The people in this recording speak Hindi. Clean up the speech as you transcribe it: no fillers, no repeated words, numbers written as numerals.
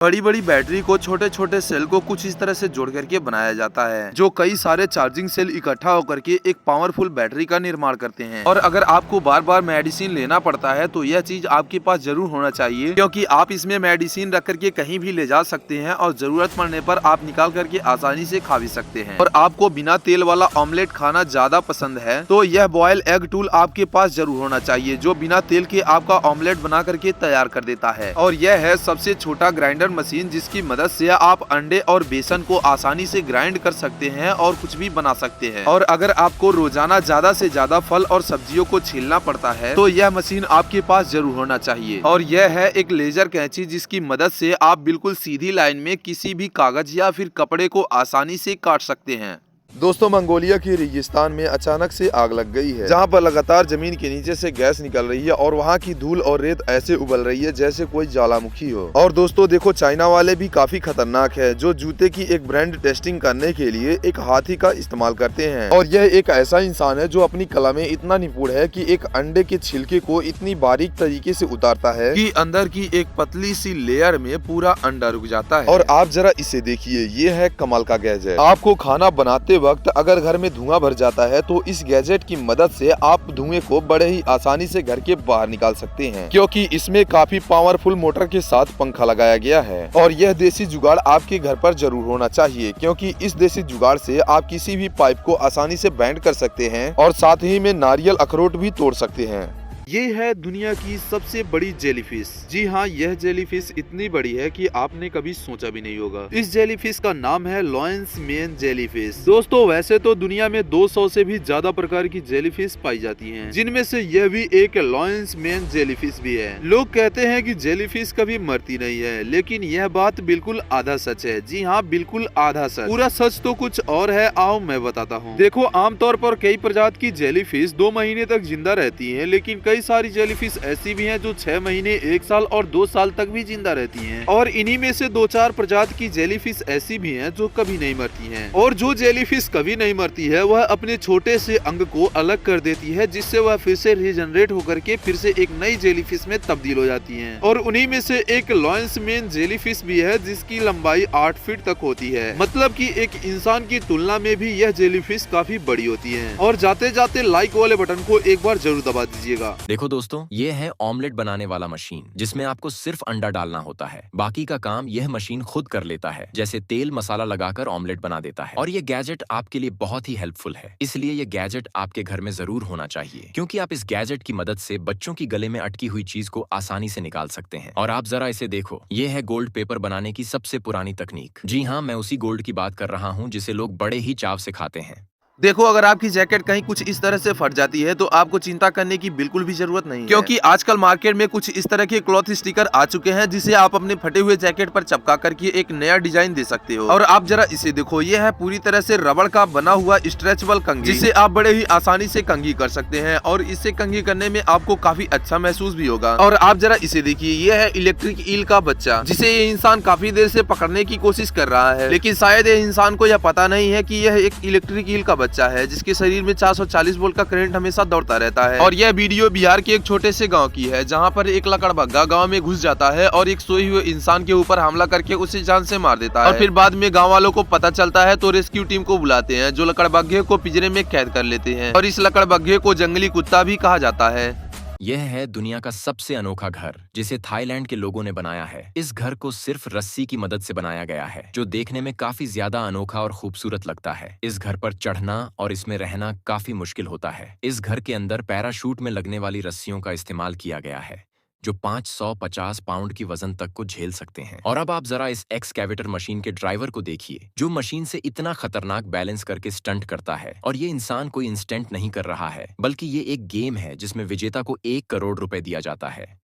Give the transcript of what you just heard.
बड़ी बड़ी बैटरी को छोटे छोटे सेल को कुछ इस तरह से जोड़ करके बनाया जाता है, जो कई सारे चार्जिंग सेल इकट्ठा होकर के एक पावरफुल बैटरी का निर्माण करते हैं। और अगर आपको बार बार मेडिसिन लेना पड़ता है तो यह चीज आपके पास जरूर होना चाहिए, क्योंकि आप इसमें मेडिसिन रख करके कहीं भी ले जा सकते हैं और जरूरत पड़ने पर आप निकाल करके आसानी से खा भी सकते हैं। और आपको बिना तेल वाला ऑमलेट खाना ज्यादा पसंद है तो यह बॉयल एग टूल आपके पास जरूर होना चाहिए, जो बिना तेल के आपका ऑमलेट बना करके तैयार कर देता है। और यह है सबसे छोटा ग्राइंडर मशीन, जिसकी मदद से आप अंडे और बेसन को आसानी से ग्राइंड कर सकते हैं और कुछ भी बना सकते हैं। और अगर आपको रोजाना ज्यादा से ज्यादा फल और सब्जियों को छीलना पड़ता है तो यह मशीन आपके पास जरूर होना चाहिए। और यह है एक लेजर कैंची, जिसकी मदद से आप बिल्कुल सीधी लाइन में किसी भी कागज या फिर कपड़े को आसानी से काट सकते हैं। दोस्तों, मंगोलिया की रेगिस्तान में अचानक से आग लग गई है, जहां पर लगातार जमीन के नीचे से गैस निकल रही है और वहां की धूल और रेत ऐसे उबल रही है जैसे कोई ज्वालामुखी हो। और दोस्तों देखो, चाइना वाले भी काफी खतरनाक है, जो जूते की एक ब्रांड टेस्टिंग करने के लिए एक हाथी का इस्तेमाल करते हैं। और यह एक ऐसा इंसान है जो अपनी कला में इतना निपुण है कि एक अंडे के छिलके को इतनी बारीक तरीके से उतारता है कि अंदर की एक पतली सी लेयर में पूरा अंडा रुक जाता है। और आप जरा इसे देखिए, ये है कमाल का गैजेट। आपको खाना बनाते वक्त अगर घर में धुआं भर जाता है तो इस गैजेट की मदद से आप धुएं को बड़े ही आसानी से घर के बाहर निकाल सकते हैं, क्योंकि इसमें काफी पावरफुल मोटर के साथ पंखा लगाया गया है। और यह देसी जुगाड़ आपके घर पर जरूर होना चाहिए, क्योंकि इस देसी जुगाड़ से आप किसी भी पाइप को आसानी से बैंड कर सकते हैं और साथ ही में नारियल अखरोट भी तोड़ सकते हैं। ये है दुनिया की सबसे बड़ी जेलीफिश। जी हाँ, यह जेलीफिश इतनी बड़ी है कि आपने कभी सोचा भी नहीं होगा। इस जेलीफिश का नाम है लॉयंस मेन जेलीफिश। दोस्तों, वैसे तो दुनिया में 200 से भी ज्यादा प्रकार की जेलीफिश पाई जाती हैं, जिनमें से यह भी एक लॉयंस मेन जेलीफिश भी है। लोग कहते हैं कि जेलीफिश कभी मरती नहीं है, लेकिन यह बात बिल्कुल आधा सच है। जी हाँ, बिल्कुल आधा सच। पूरा सच तो कुछ और है, आओ मैं बताता हूँ। देखो, आमतौर पर कई प्रजाति की जेलीफिश 2 महीने तक जिंदा रहती है, लेकिन कई सारी जेलीफिश ऐसी भी हैं जो 6 महीने, 1 साल और 2 साल तक भी जिंदा रहती हैं। और इन्हीं में से 2-4 प्रजाति की जेलीफिश ऐसी भी हैं जो कभी नहीं मरती हैं। और जो जेलीफिश कभी नहीं मरती है वह अपने छोटे से अंग को अलग कर देती है, जिससे वह फिर से रीजनरेट होकर के फिर से एक नई जेलीफिश में तब्दील हो जाती है। और उन्हीं में से एक लॉयंस मेन जेलीफिश भी है, जिसकी लंबाई 8 फीट तक होती है। मतलब कि एक इंसान की तुलना में भी यह जेलीफिश काफी बड़ी होती है। और जाते जाते लाइक वाले बटन को एक बार जरूर दबा दीजिएगा। देखो दोस्तों, ये है ऑमलेट बनाने वाला मशीन, जिसमें आपको सिर्फ अंडा डालना होता है। बाकी का काम यह मशीन खुद कर लेता है, जैसे तेल मसाला लगाकर ऑमलेट बना देता है। और ये गैजेट आपके लिए बहुत ही हेल्पफुल है, इसलिए ये गैजेट आपके घर में जरूर होना चाहिए, क्योंकि आप इस गैजेट की मदद से बच्चों की गले में अटकी हुई चीज को आसानी से निकाल सकते हैं। और आप जरा इसे देखो, ये है गोल्ड पेपर बनाने की सबसे पुरानी तकनीक। जी हाँ, मैं उसी गोल्ड की बात कर रहा हूँ जिसे लोग बड़े ही चाव से खाते हैं। देखो, अगर आपकी जैकेट कहीं कुछ इस तरह से फट जाती है तो आपको चिंता करने की बिल्कुल भी जरूरत नहीं है, क्योंकि आजकल मार्केट में कुछ इस तरह के क्लॉथ स्टिकर आ चुके हैं, जिसे आप अपने फटे हुए जैकेट पर चिपका करके एक नया डिजाइन दे सकते हो। और आप जरा इसे देखो, ये है पूरी तरह से रबड़ का बना हुआ स्ट्रेचेबल कंघी, जिसे आप बड़े ही आसानी से कंघी कर सकते हैं। और इससे कंघी करने में आपको काफी अच्छा महसूस भी होगा। और आप जरा इसे देखिए, ये है इलेक्ट्रिक ईल का बच्चा, जिसे ये इंसान काफी देर से पकड़ने की कोशिश कर रहा है, लेकिन शायद ये इंसान को यह पता नहीं है कि यह एक इलेक्ट्रिक ईल का बच्चा है, जिसके शरीर में 440 वोल्ट का करंट हमेशा दौड़ता रहता है। और यह वीडियो बिहार के एक छोटे से गांव की है, जहां पर एक लकड़बग्गा गांव में घुस जाता है और एक सोए हुए इंसान के ऊपर हमला करके उसे जान से मार देता है। और फिर बाद में गांव वालों को पता चलता है तो रेस्क्यू टीम को बुलाते हैं, जो लकड़बग्घे को पिंजरे में कैद कर लेते हैं। और इस लकड़बग्घे को जंगली कुत्ता भी कहा जाता है। यह है दुनिया का सबसे अनोखा घर, जिसे थाईलैंड के लोगों ने बनाया है। इस घर को सिर्फ रस्सी की मदद से बनाया गया है, जो देखने में काफी ज्यादा अनोखा और खूबसूरत लगता है। इस घर पर चढ़ना और इसमें रहना काफी मुश्किल होता है। इस घर के अंदर पैराशूट में लगने वाली रस्सियों का इस्तेमाल किया गया है, जो 550 पाउंड की वजन तक को झेल सकते हैं। और अब आप जरा इस एक्सकैवेटर मशीन के ड्राइवर को देखिए, जो मशीन से इतना खतरनाक बैलेंस करके स्टंट करता है। और ये इंसान कोई इंस्टेंट नहीं कर रहा है, बल्कि ये एक गेम है जिसमें विजेता को 1 करोड़ रुपए दिया जाता है।